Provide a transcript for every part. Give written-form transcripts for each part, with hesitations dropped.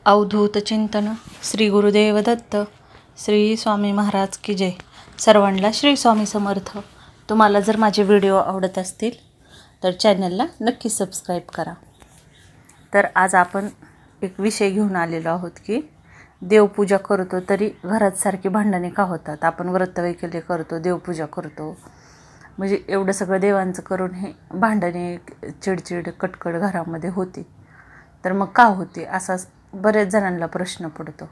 अवधूत चिंतन श्री गुरुदेव दत्त श्री स्वामी महाराज की जय। सर्वांना श्री स्वामी समर्थ। तुम्हाला जर माझे व्हिडिओ आवडत असतील तर चॅनलला नक्की सबस्क्राईब करा। तर आज आपण एक विषय घेऊन आलेलो आहोत की देवपूजा करतो तरी घरात सारखी भांडणे का होतात। आपण व्रतवैकल्य करतो, देवपूजा करतो, म्हणजे एवढं सगळं देवांचं करून हे भांडणे, चिडचिड, कटकट घरामध्ये होती तर मग का होते असा बरेच जणांना प्रश्न पडतो।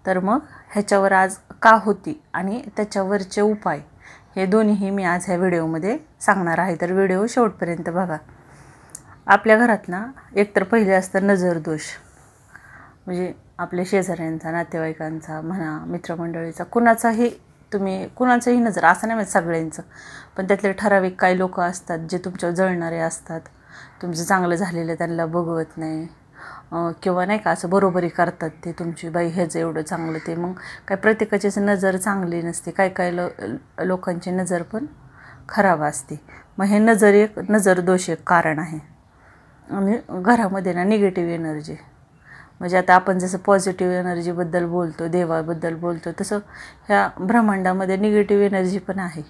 तर मग ह्याच्यावर आज का होती आणि त्याच्यावरचे उपाय हे दोन्हीही मी आज ह्या व्हिडिओमध्ये सांगणार आहे। तर व्हिडिओ शेवटपर्यंत बघा। आपल्या घरात ना एकतर पहिले असतं नजर दोष, म्हणजे आपल्या शेजाऱ्यांचा, नातेवाईकांचा म्हणा, मित्रमंडळीचा, कुणाचाही नजर असं नाही म्हणजे सगळ्यांचं, पण त्यातले ठराविक काही लोक असतात जे तुमच्यावर जळणारे असतात, तुमचं चांगलं झालेलं त्यांना बघवत नाही, किंवा नाही का असं बरोबरी करतात ते तुमची, बाई ह्याचं एवढं चांगलं ते, मग काय प्रत्येकाचीच नजर चांगली नसते, काही लोकांची नजर पण खराब असते। मग हे नजर दोष एक कारण आहे। आणि घरामध्ये ना निगेटिव्ह एनर्जी, म्हणजे आता आपण जसं पॉझिटिव्ह एनर्जीबद्दल बोलतो, देवाबद्दल बोलतो, तसं ह्या ब्रह्मांडामध्ये निगेटिव्ह एनर्जी पण आहे।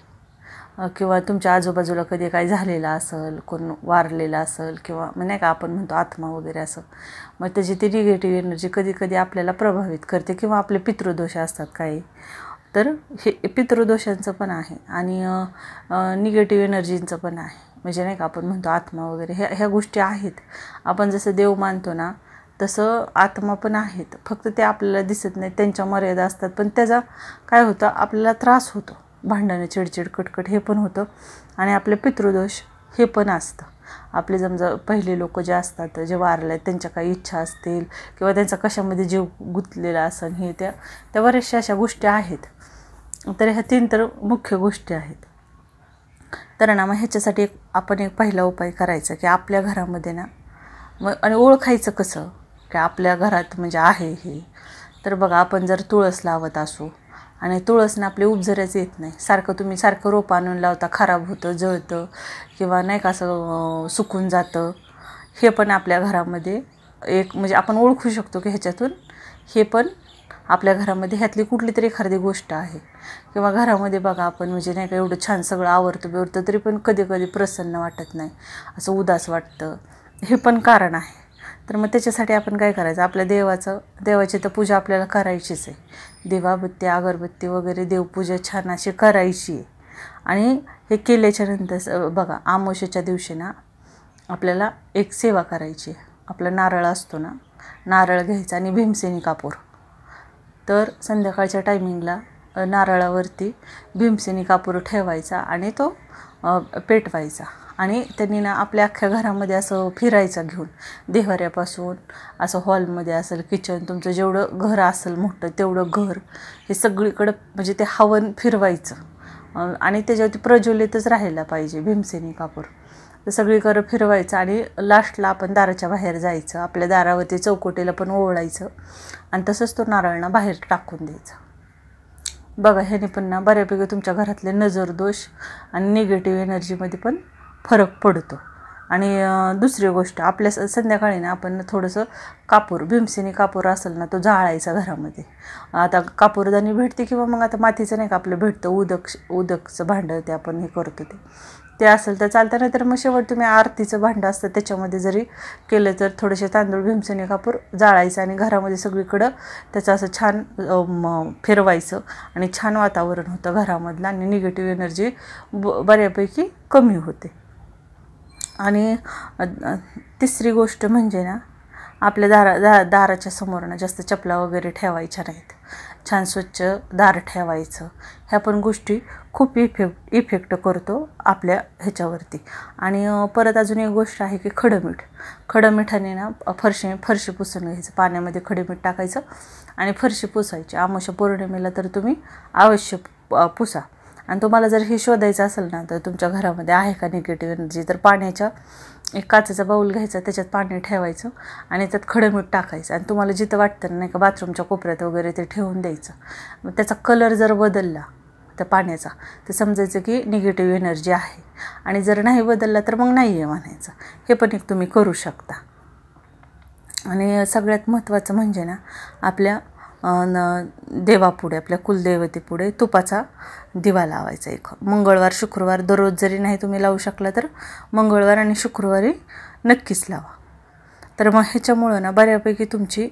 किंवा तुमच्या आजूबाजूला कधी काही झालेलं असेल, कोण वारलेलं असेल, किंवा नाही का आपण म्हणतो आत्मा वगैरे असं, मग त्याची ती निगेटिव्ह एनर्जी कधी कधी आपल्याला प्रभावित करते। किंवा आपले पितृदोष असतात काही, तर हे पितृदोषांचं पण आहे आणि निगेटिव्ह एनर्जींचं पण आहे। म्हणजे नाही का आपण म्हणतो आत्मा वगैरे ह्या गोष्टी आहेत। आपण जसं देव मानतो ना तसं आत्मा पण आहेत, फक्त ते आपल्याला दिसत नाही, त्यांच्या मर्यादा असतात, पण त्याचा काय होतं आपल्याला त्रास होतो, भांडणं, चिडचिड, कटकट हे पण होतं। आणि आपले पितृदोष हे पण असतं। आपले समजा पहिले लोक जे असतात, जे वारले, त्यांच्या काही इच्छा असतील किंवा त्यांचा कशामध्ये जीव गुंतलेला असेल, हे त्या बऱ्याचशा अशा गोष्टी आहेत। तर ह्या 3 तर मुख्य गोष्टी आहेत। तर ना मग ह्याच्यासाठी आपण एक पहिला उपाय करायचा की आपल्या घरामध्ये ना मग, आणि ओळखायचं कसं की आपल्या घरात म्हणजे आहे हे। तर बघा, आपण जर तुळस लावत असू आणि तुळसनं आपले उपजरच येत नाही, तुम्ही सारखं रोप आणून लावता, खराब होतं, जळतं, किंवा नाही का असं सुकून जातं, हे पण आपल्या घरामध्ये एक म्हणजे आपण ओळखू शकतो की ह्याच्यातून हे पण आपल्या घरामध्ये ह्यातली कुठली तरी एखादी गोष्ट आहे। किंवा घरामध्ये बघा आपण म्हणजे नाही का एवढं छान सगळं आवरतं बिवरतं तरी पण कधी कधी प्रसन्न वाटत नाही, असं उदास वाटतं, हे पण कारण आहे। तर मग त्याच्यासाठी आपण काय करायचं, आपल्या देवाची तर पूजा आपल्याला करायचीच आहे, दिवाबत्ती, अगरबत्ती वगैरे देवपूजा छान अशी करायची आहे। आणि हे केल्याच्या नंतर बघा, अमावस्येच्या दिवशी ना आपल्याला एक सेवा करायची आहे। आपला नारळ असतो ना, नारळ घ्यायचा आणि भीमसेनी कापूर, तर संध्याकाळच्या टायमिंगला नारळावरती भीमसेनी कापूर ठेवायचा आणि तो पेटवायचा। आणि त्यांनी ना आपल्या अख्ख्या घरामध्ये असं फिरायचं घेऊन, देव्हाऱ्यापासून असं हॉलमध्ये असेल, किचन, तुमचं जेवढं घर असेल मोठं तेवढं घर, हे सगळीकडं म्हणजे ते हवन फिरवायचं आणि त्याच्यावरती प्रज्वलितच राहायला पाहिजे भीमसेनी कापूर। तर सगळीकडं फिरवायचं आणि लास्टला आपण दाराच्या बाहेर जायचं, आपल्या दारावरती चौकोटीला पण ओवळायचं आणि तसंच तो नारळना बाहेर टाकून द्यायचा। बघा, ह्याने पण ना बऱ्यापैकी तुमच्या घरातले नजर दोष आणि निगेटिव्ह एनर्जीमध्ये पण फरक पडतो। आणि दुसरी गोष्ट, आपल्या संध्याकाळी ना आपण थोडंसं कापूर, भीमसेनी कापूर असेल ना तो जाळायचा घरामध्ये। आता कापूरदानी भेटते किंवा मग आता मातीचं नाही का आपलं भेटतं, उदकचं भांडं, ते आपण हे करतो ते असेल तर चालतं, नाही तर मग शेवट तुम्ही आरतीचं भांडं असतं त्याच्यामध्ये जरी केलं तर थोडेसे तांदूळ, भीमसेनी कापूर जाळायचं आणि घरामध्ये सगळीकडं त्याचं असं छान फिरवायचं आणि छान वातावरण होतं घरामधलं आणि निगेटिव्ह एनर्जी बऱ्यापैकी कमी होते। आणि तिसरी गोष्ट म्हणजे ना आपल्या दाराच्या समोर ना जास्त चपला वगैरे ठेवायच्या नाहीत, छान स्वच्छ दार ठेवायचं। ह्या पण गोष्टी खूप इफेक्ट करतो आपल्या ह्याच्यावरती। आणि परत अजून एक गोष्ट आहे की खडं मिठाने ना फरशी पुसून घ्यायचं, पाण्यामध्ये खडे मीठ टाकायचं आणि फरशी पुसायची। अमावस्या पौर्णिमेला तर तुम्ही अवश्य पुसा। आणि तुम्हाला जर हे शोधायचं असेल ना तर तुमच्या घरामध्ये आहे का निगेटिव्ह एनर्जी, तर पाण्याच्या एक काचेचा बाऊल घ्यायचा, त्याच्यात पाणी ठेवायचं आणि त्यात खडं मीठ टाकायचं आणि तुम्हाला जिथं वाटतं नाही का बाथरूमच्या कोपऱ्यात वगैरे ते ठेवून द्यायचं। मग त्याचा कलर जर बदलला त्या पाण्याचा तर समजायचं की निगेटिव्ह एनर्जी आहे, आणि जर नाही बदलला तर मग नाही आहे म्हणायचं। हे पण एक तुम्ही करू शकता। आणि सगळ्यात महत्त्वाचं म्हणजे ना आपल्या देवापुढे, आपल्या कुलदेवतेपुढे तुपाचा दिवा लावायचा एक. मंगळवार शुक्रवार दररोज जरी नाही तुम्ही लावू शकला तर मंगळवार आणि शुक्रवारी नक्कीच लावा. तर मग ह्याच्यामुळं ना बऱ्यापैकी तुमची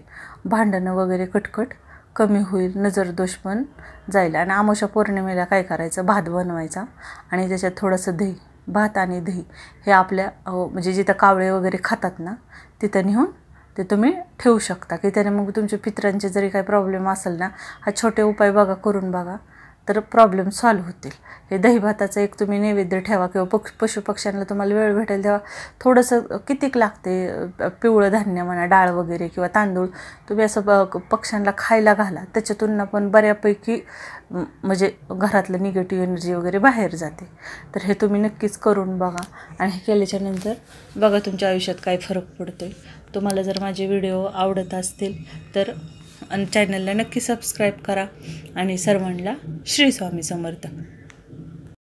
भांडणं वगैरे कटकट कमी होईल, नजरदोष पण जाईल. आणि अमावस्या पौर्णिमेला काय करायचं, भात बनवायचा आणि त्याच्यात थोडंसं दही, भात आणि दही हे आपल्या म्हणजे जिथं कावळे वगैरे खातात ना तिथं नेऊन ते तुम्ही ठेवू शकता, की त्याने मग तुमच्या पितरांचे जरी काही प्रॉब्लेम असेल ना, हा छोटे उपाय बघा, करून बघा, तर प्रॉब्लेम सॉल्व्ह होतील. हे दही भाताचं एक तुम्ही नैवेद्य ठेवा, किंवा पशुपक्ष्यांना तुम्हाला वेळ भेटेल तेव्हा थोडंसं कितीक लागते पिवळं धान्य म्हणा, डाळ वगैरे किंवा तांदूळ तुम्ही असं पक्ष्यांना खायला घाला. त्याच्यातून पण बऱ्यापैकी म्हणजे घरातलं निगेटिव्ह एनर्जी वगैरे बाहेर जाते. तर हे तुम्ही नक्कीच करून बघा आणि हे केल्याच्यानंतर बघा तुमच्या आयुष्यात काय फरक पडतो. तुम्हाला जर माझे व्हिडिओ आवडत असतील तर चॅनलला नक्की सबस्क्राईब करा आणि सर्वांना श्री स्वामी समर्थ.